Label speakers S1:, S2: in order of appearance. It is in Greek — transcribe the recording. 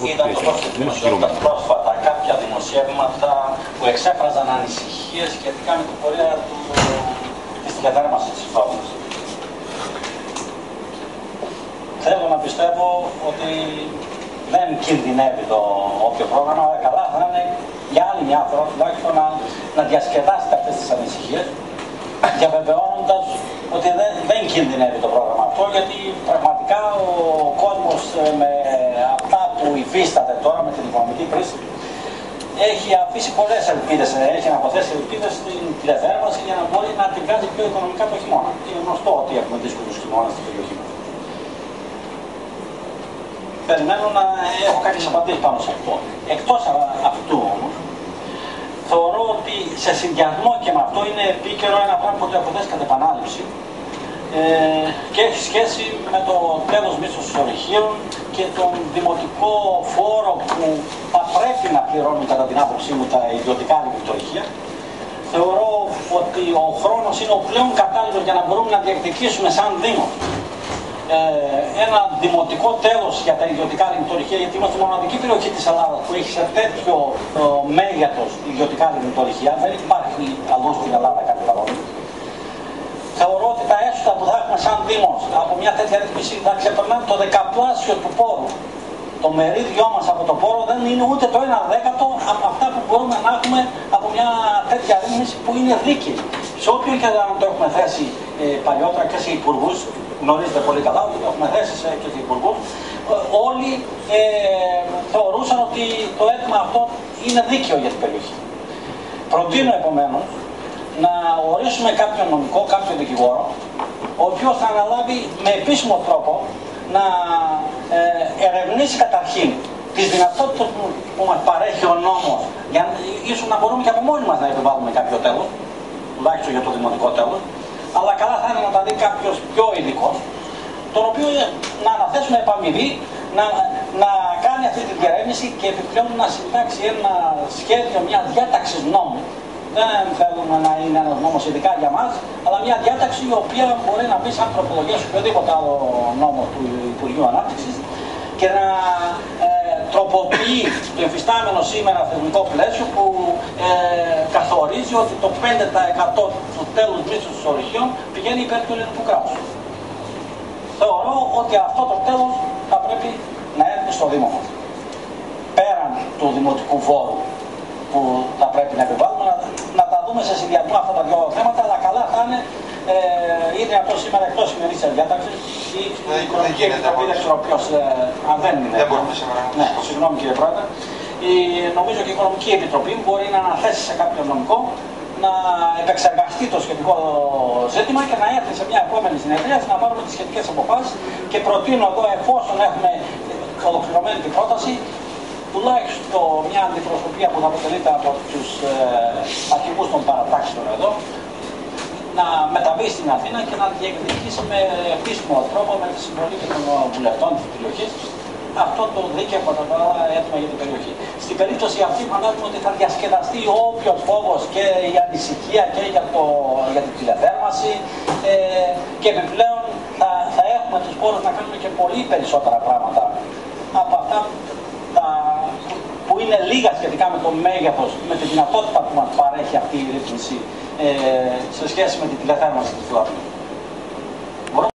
S1: Είδα πρόσφατα κάποια δημοσιεύματα που εξέφραζαν ανησυχίες σχετικά με την πορεία της τηλεθέρμανσης της πόλης. Θέλω να πιστεύω ότι δεν κινδυνεύει το όποιο πρόγραμμα, αλλά καλά θα είναι για άλλη μια φορά τουλάχιστον να διασκεδάσετε αυτές τις ανησυχίες, διαβεβαιώνοντας ότι δεν κινδυνεύει το πρόγραμμα αυτό, γιατί πραγματικά ο κόσμος με αυτά που υφίσταται τώρα με την οικονομική κρίση έχει αφήσει πολλές ελπίδες, έχει αναποθέσει ελπίδες στην τηλεθέρμανση για να μπορεί να την κάνει πιο οικονομικά το χειμώνα. Είναι γνωστό ότι έχουμε δύσκολους χειμώνας στην περιοχή μας. Περιμένω να έχω κάποιες απαντήσεις πάνω σε αυτό. Εκτός αυτού όμως, θεωρώ ότι σε συνδυασμό και με αυτό είναι επίκαιρο ένα πράγμα που το έχω δέσει κατά επανάληψη και έχει σχέση με το τέλος μίσθους ισορρυχείων και τον δημοτικό φόρο που θα πρέπει να πληρώνουν κατά την άποψή μου τα ιδιωτικά λειτουργία. Θεωρώ ότι ο χρόνος είναι ο πλέον κατάλληλος για να μπορούμε να διεκδικήσουμε σαν Δήμο ένα δημοτικό τέλος για τα ιδιωτικά λειτουργία, γιατί είμαστε η μοναδική περιοχή της Ελλάδας που έχει σε τέτοιο μέγεθος ιδιωτικά λειτουργία. Δεν υπάρχει αλλού στην Ελλάδα κάτι παρόμοιο. Θεωρώ ότι τα έσοδα που θα έχουμε σαν Δήμος από μια τέτοια ρύθμιση θα ξεπερνάνε το δεκαπλάσιο του πόρου. Το μερίδιό μας από το πόρο δεν είναι ούτε το 1/10 από αυτά που μπορούμε να έχουμε από μια τέτοια ρύθμιση που είναι δίκαιη. Σε όποιον και αν το έχουμε θέσει παλιότερα και σε υπουργούς, γνωρίζετε πολύ καλά ότι το έχουμε θέσει και σε υπουργούς, όλοι θεωρούσαν ότι το αίτημα αυτό είναι δίκαιο για την περιοχή. Προτείνω επομένως να ορίσουμε κάποιον νομικό, κάποιον δικηγόρο, ο οποίος θα αναλάβει με επίσημο τρόπο να ερευνήσει καταρχήν τις δυνατότητες που μας παρέχει ο νόμος, για ίσως να μπορούμε και από μόνοι μας να επιβάλλουμε κάποιο τέλος, τουλάχιστον για το δημοτικό τέλος, αλλά καλά θα είναι να τα δει κάποιος πιο ειδικός, τον οποίο να αναθέσουμε επαμοιβή, να κάνει αυτή τη διερεύνηση και επιπλέον να συντάξει ένα σχέδιο, μια διάταξη νόμου. Δεν θέλουμε να είναι ένας νόμος ειδικά για μας, αλλά μια διάταξη η οποία μπορεί να μπει σαν τροπολογία σε οποιοδήποτε άλλο νόμο του Υπουργείου Ανάπτυξης και να τροποποιεί το εφιστάμενο σήμερα θεσμικό πλαίσιο που καθορίζει ότι το 5% του τέλους μίσθους ισορρυχείων πηγαίνει υπέρ του ελληνικού κράτους. Θεωρώ ότι αυτό το τέλος θα πρέπει να έρθει στο Δήμο μας. Πέραν του δημοτικού φόρου που θα πρέπει να επιβάλλουμε, να τα δούμε σε συνδυασμό αυτά τα δύο θέματα, αλλά καλά θα είναι είναι αυτό σήμερα εκτός ημερήσιας διάταξης. Η Οικονομική Επιτροπή, δεν ξέρω ποιος, αν δεν είναι.
S2: Δεν μπορούμε σήμερα.
S1: Ναι, συγγνώμη κύριε Πρόεδρε. Νομίζω και η Οικονομική Επιτροπή μπορεί να αναθέσει σε κάποιο νομικό να επεξεργαστεί το σχετικό ζήτημα και να έρθει σε μια επόμενη συνεδρία να πάρουμε τις σχετικές αποφάσεις και προτείνω εδώ, εφόσον έχουμε ολοκληρωμένη την πρόταση, τουλάχιστον μια αντιπροσωπεία που θα αποτελείται από τους αρχηγούς των παρατάξεων εδώ, να μεταβεί στην Αθήνα και να διεκδικήσει με επίσημο τρόπο, με τη συμβολή των βουλευτών της περιοχής, αυτό το δίκαιο κατά τα άλλα έτοιμα για την περιοχή. Στην περίπτωση αυτή φαντάζομαι ότι θα διασκεδαστεί όποιος φόβος και η ανησυχία και για την τηλεθέρμανση και επιπλέον θα έχουμε τους πόρους να κάνουμε και πολύ περισσότερα πράγματα από αυτά που είναι λίγα σχετικά με το μέγεθος, με τη δυνατότητα που μας παρέχει αυτή η ρύθμιση σε σχέση με την τηλεθέρμανση της Ελλάδας.